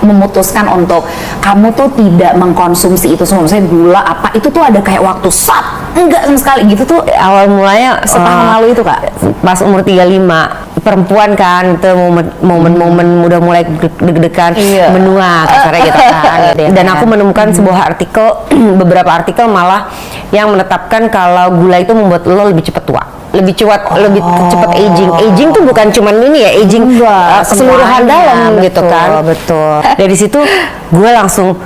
memutuskan untuk kamu tuh tidak mengkonsumsi itu semua, misalnya gula apa itu tuh ada kayak waktu enggak sama sekali gitu tuh awal mulanya setahun lalu itu Kak? Pas umur 35 perempuan kan, itu momen-momen udah mulai deg-degan, menua kasarnya gitu kan. Dan aku menemukan sebuah artikel, beberapa artikel malah yang menetapkan kalau gula itu membuat lo lebih cepat tua, lebih cepat aging. Aging tuh bukan cuman ini ya, aging keseluruhan dalam gitu kan. Betul. Dari situ gue langsung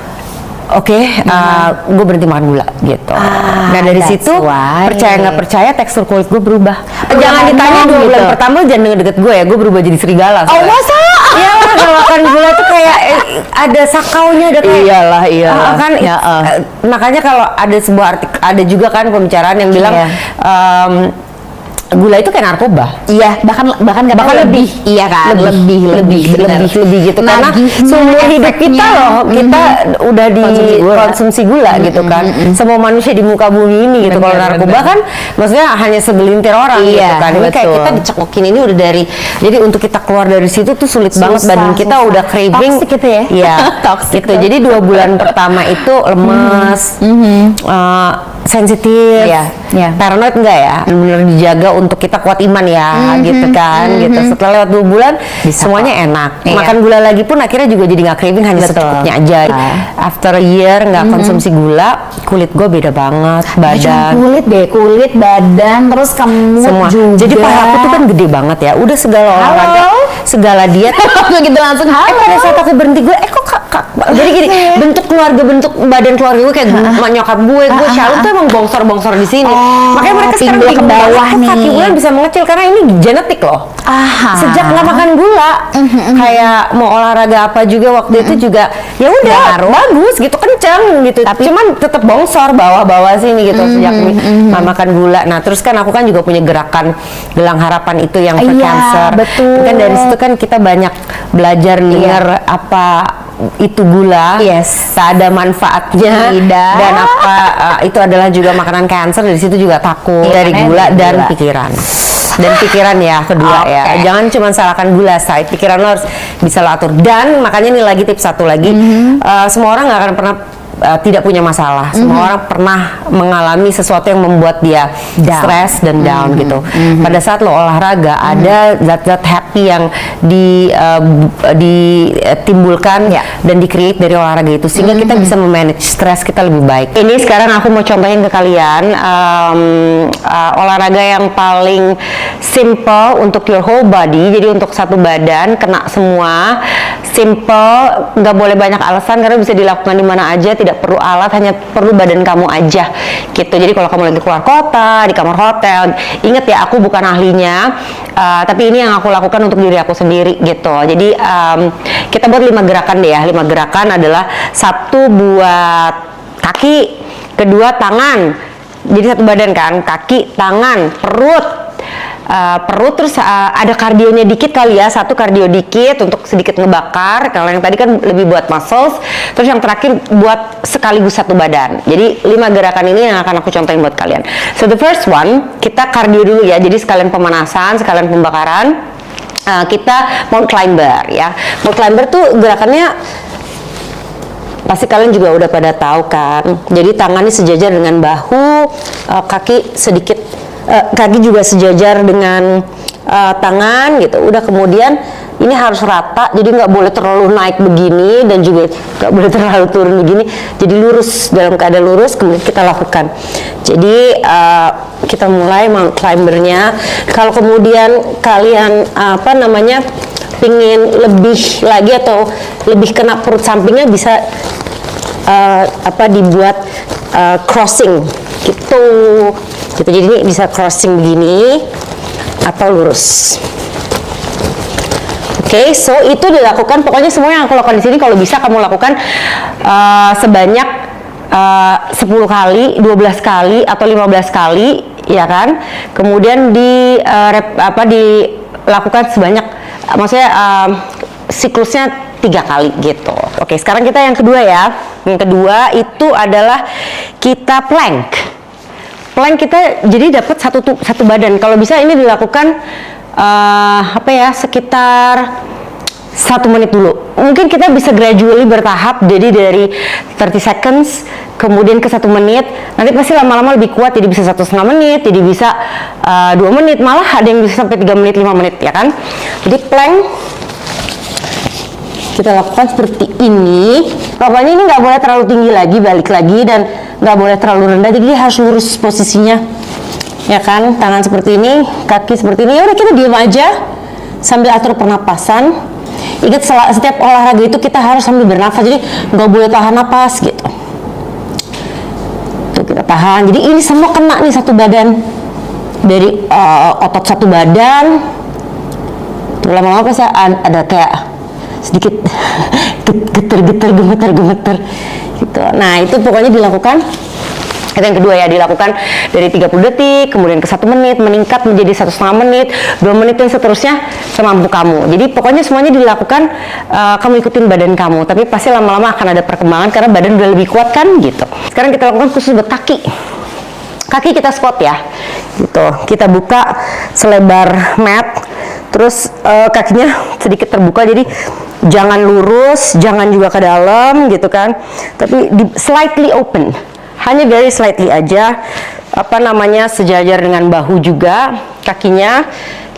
gue berhenti makan gula gitu. Nah dari situ percaya nggak percaya tekstur kulit gue berubah. Jangan ditanya 2 bulan pertama jangan deket gue ya, gue berubah jadi serigala. Oh masa? Ya kalau makan gula tuh kayak ada sakaunya, ada kayak iyalah kan makanya kalau ada sebuah artikel, ada juga kan pembicaraan yang bilang gula itu kayak narkoba. Iya, bahkan lebih. Iya kan? Lebih gitu. Karena seumur hidup kita loh, kita udah dikonsumsi gula gitu kan. Semua manusia di muka bumi ini gitu. Kalau narkoba kan maksudnya hanya segelintir orang gitu kan. Ini kayak kita dicekokin ini udah dari, jadi untuk kita keluar dari situ tuh sulit banget, badan kita udah craving. Toxic gitu ya? Iya, toxic gitu. Jadi 2 bulan pertama itu lemes, sensitif, paranoid enggak ya? Benar-benar dijaga untuk kita kuat iman ya, gitu kan, gitu. Setelah lewat 2 bulan, semuanya enak. Makan gula lagi pun akhirnya juga jadi nggak craving, hanya secukupnya aja. After a year nggak konsumsi gula, kulit gue beda banget, badan. Kulit, badan, terus kamu semua. Juga. Jadi paha aku tuh kan gede banget ya. Udah segala olahraga, segala diet. Gitu langsung pada saat aku berhenti gue, jadi gini, bentuk badan keluarga gue kayak nyokap gue selalu tuh emang bongsor di sini. Makanya mereka sekarang ke bawah nih. Kaki gue bisa mengecil karena ini genetik loh. Sejak nggak makan gula, kayak mau olahraga apa juga waktu itu juga, ya udah bagus gitu, kenceng gitu. Tapi cuman tetap bongsor bawah sini gitu sejak nggak makan gula. Nah terus kan aku kan juga punya gerakan Gelang Harapan itu yang for cancer. Betul. Kan dari situ kan kita banyak belajar denger apa itu gula, tak ada manfaatnya, dan apa itu adalah juga makanan kanker. Dari situ juga takut dari gula dan pikiran. Dan pikiran ya kedua ya, jangan cuma salahkan gula, pikiran lo harus bisa lo atur. Dan makanya ini lagi tips satu lagi, semua orang nggak akan pernah tidak punya masalah. Semua orang pernah mengalami sesuatu yang membuat dia stres dan down gitu. Pada saat lo olahraga, ada zat-zat happy yang ditimbulkan dan di-create dari olahraga itu, sehingga kita bisa memanage stres kita lebih baik. Ini sekarang aku mau contohin ke kalian olahraga yang paling simple untuk your whole body. Jadi untuk satu badan kena semua, simple, nggak boleh banyak alasan karena bisa dilakukan di mana aja, tidak perlu alat, hanya perlu badan kamu aja gitu. Jadi kalau kamu lagi keluar kota, di kamar hotel, inget ya, aku bukan ahlinya, tapi ini yang aku lakukan untuk diri aku sendiri gitu. Jadi kita buat 5 gerakan deh ya. 5 gerakan adalah, 1 buat kaki, kedua tangan, jadi satu badan kan, kaki, tangan, perut, terus ada kardionya dikit kali ya, 1 kardio dikit untuk sedikit ngebakar. Kalau yang tadi kan lebih buat muscles, terus yang terakhir buat sekaligus satu badan. Jadi 5 gerakan ini yang akan aku contohin buat kalian. So the first one, kita kardio dulu ya, jadi sekalian pemanasan, sekalian pembakaran. Kita Mount Climber ya. Mount Climber tuh gerakannya pasti kalian juga udah pada tahu kan. Jadi tangannya sejajar dengan bahu, kaki sedikit, kaki juga sejajar dengan tangan gitu. Udah, kemudian ini harus rata, jadi nggak boleh terlalu naik begini dan juga nggak boleh terlalu turun begini. Jadi lurus, dalam keadaan lurus kemudian kita lakukan. Jadi kita mulai Mount Climbernya. Kalau kemudian kalian pingin lebih lagi atau lebih kena perut sampingnya, bisa dibuat crossing gitu. Jadi ini bisa crossing begini atau lurus. Oke, so itu dilakukan, pokoknya semua yang aku lakukan di sini kalau bisa kamu lakukan sebanyak 10 kali, 12 kali atau 15 kali, ya kan? Kemudian dilakukan sebanyak, maksudnya siklusnya 3 kali gitu. Oke, sekarang kita yang kedua ya. Yang kedua itu adalah kita plank. Plank kita jadi dapat satu badan. Kalau bisa ini dilakukan sekitar 1 menit dulu. Mungkin kita bisa gradually bertahap, jadi dari 30 seconds kemudian ke 1 menit, nanti pasti lama-lama lebih kuat, jadi bisa 1,5 menit, jadi bisa 2 menit, malah ada yang bisa sampai 3 menit, 5 menit, ya kan. Jadi plank kita lakukan seperti ini. Pokoknya ini nggak boleh terlalu tinggi lagi, balik lagi, dan nggak boleh terlalu rendah, jadi harus lurus posisinya, ya kan. Tangan seperti ini, kaki seperti ini. Ya udah, kita diam aja sambil atur pernapasan. Ingat, setiap olahraga itu kita harus sambil bernafas, jadi nggak boleh tahan napas gitu. Tuh, kita tahan. Jadi ini semua kena nih satu badan, dari otot satu badan. Tuh, lama-lama pasti ada kayak sedikit gemeter gitu. Nah, itu pokoknya dilakukan. Itu yang kedua ya, dilakukan dari 30 detik, kemudian ke 1 menit, meningkat menjadi 1,5 menit, 2 menit, dan seterusnya semampu kamu. Jadi pokoknya semuanya dilakukan, kamu ikutin badan kamu, tapi pasti lama-lama akan ada perkembangan karena badan udah lebih kuat kan gitu. Sekarang kita lakukan khusus buat kaki. Kaki kita squat ya, gitu. Kita buka selebar mat, terus kakinya sedikit terbuka, jadi jangan lurus, jangan juga ke dalam gitu kan, tapi slightly open, hanya very slightly aja, sejajar dengan bahu juga kakinya,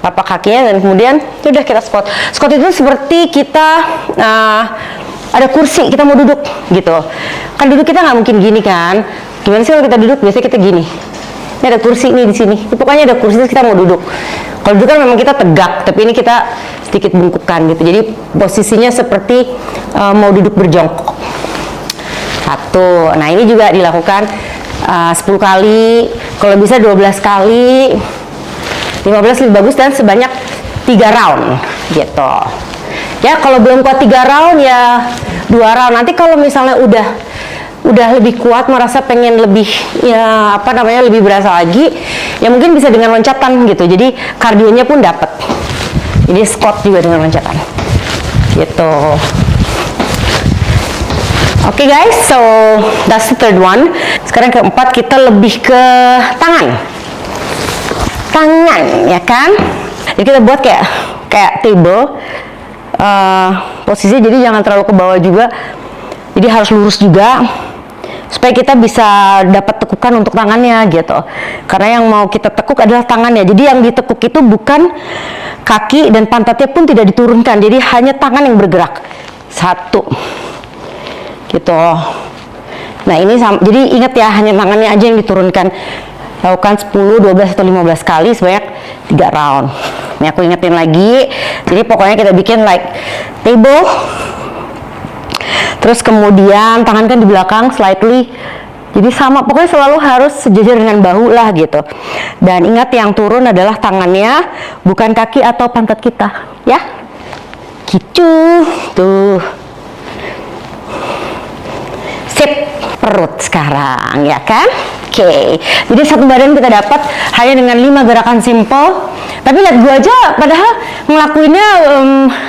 tapak kakinya, dan kemudian udah kita squat. Squat itu seperti kita ada kursi, kita mau duduk gitu kan. Duduk kita nggak mungkin gini kan, gimana sih kalau kita duduk? Biasanya kita gini. Ini ada kursi nih di sini. Pokoknya ada kursi, kita mau duduk. Kalau duduk kan memang kita tegak, tapi ini kita sedikit bungkukkan gitu. Jadi posisinya seperti mau duduk berjongkok. 1. Nah, ini juga dilakukan 10 kali. Kalau bisa 12 kali. 15 lebih bagus, dan sebanyak 3 round gitu. Ya, kalau belum kuat 3 round ya 2 round. Nanti kalau misalnya udah lebih kuat, merasa pengen lebih lebih berasa lagi, ya mungkin bisa dengan loncatan gitu. Jadi kardionya pun dapat. Jadi squat juga dengan loncatan gitu. Oke guys, so that's the third one. Sekarang keempat, kita lebih ke tangan, ya kan. Jadi kita buat kayak table, posisinya jadi jangan terlalu ke bawah juga, jadi harus lurus juga, supaya kita bisa dapat tekukan untuk tangannya gitu. Karena yang mau kita tekuk adalah tangannya. Jadi yang ditekuk itu bukan kaki, dan pantatnya pun tidak diturunkan. Jadi hanya tangan yang bergerak. 1 gitu. Nah, ini jadi ingat ya, hanya tangannya aja yang diturunkan. Lakukan 10, 12 atau 15 kali sebanyak 3 round. Ini aku ingetin lagi. Jadi pokoknya kita bikin like table. Terus kemudian tangan kan di belakang slightly, jadi sama, pokoknya selalu harus sejajar dengan bahu lah gitu. Dan ingat, yang turun adalah tangannya, bukan kaki atau pantat kita ya, gitu. Tuh, sip. Perut sekarang ya kan. Oke, jadi satu badan kita dapat hanya dengan 5 gerakan simple. Tapi lihat gue aja, padahal ngelakuinnya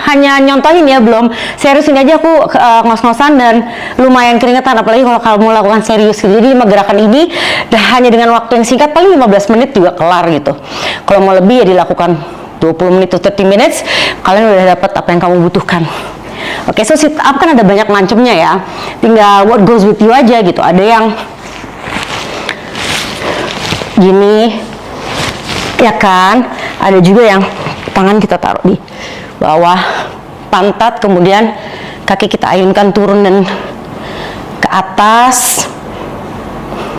hanya nyontohin ya, belum serius. Ini aja aku ngos-ngosan dan lumayan keringetan, apalagi kalau kamu lakukan serius gitu. Jadi 5 gerakan ini hanya dengan waktu yang singkat, paling 15 menit juga kelar gitu. Kalau mau lebih ya dilakukan 20 menit to 30 minutes, kalian udah dapat apa yang kamu butuhkan. Oke, so sit up kan ada banyak macamnya ya, tinggal what goes with you aja gitu. Ada yang gini ya kan, ada juga yang tangan kita taruh di bawah pantat, kemudian kaki kita ayunkan turun dan ke atas.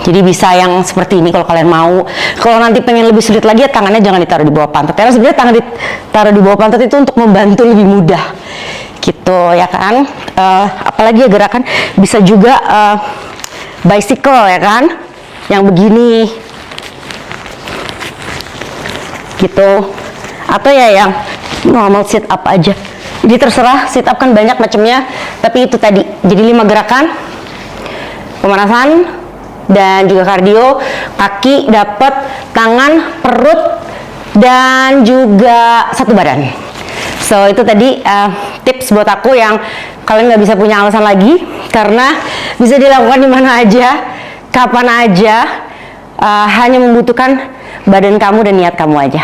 Jadi bisa yang seperti ini kalau kalian mau. Kalau nanti pengen lebih sulit lagi, ya tangannya jangan ditaruh di bawah pantat, karena sebenarnya tangan ditaruh di bawah pantat itu untuk membantu lebih mudah gitu ya kan. Apalagi ya gerakan bisa juga bicycle ya kan, yang begini gitu, atau ya yang normal sit up aja. Jadi terserah, sit up kan banyak macamnya, tapi itu tadi jadi 5 gerakan pemanasan dan juga kardio. Kaki dapat, tangan, perut, dan juga satu badan. So itu tadi tips buat aku yang kalian nggak bisa punya alasan lagi, karena bisa dilakukan di mana aja, kapan aja, hanya membutuhkan badan kamu dan niat kamu aja.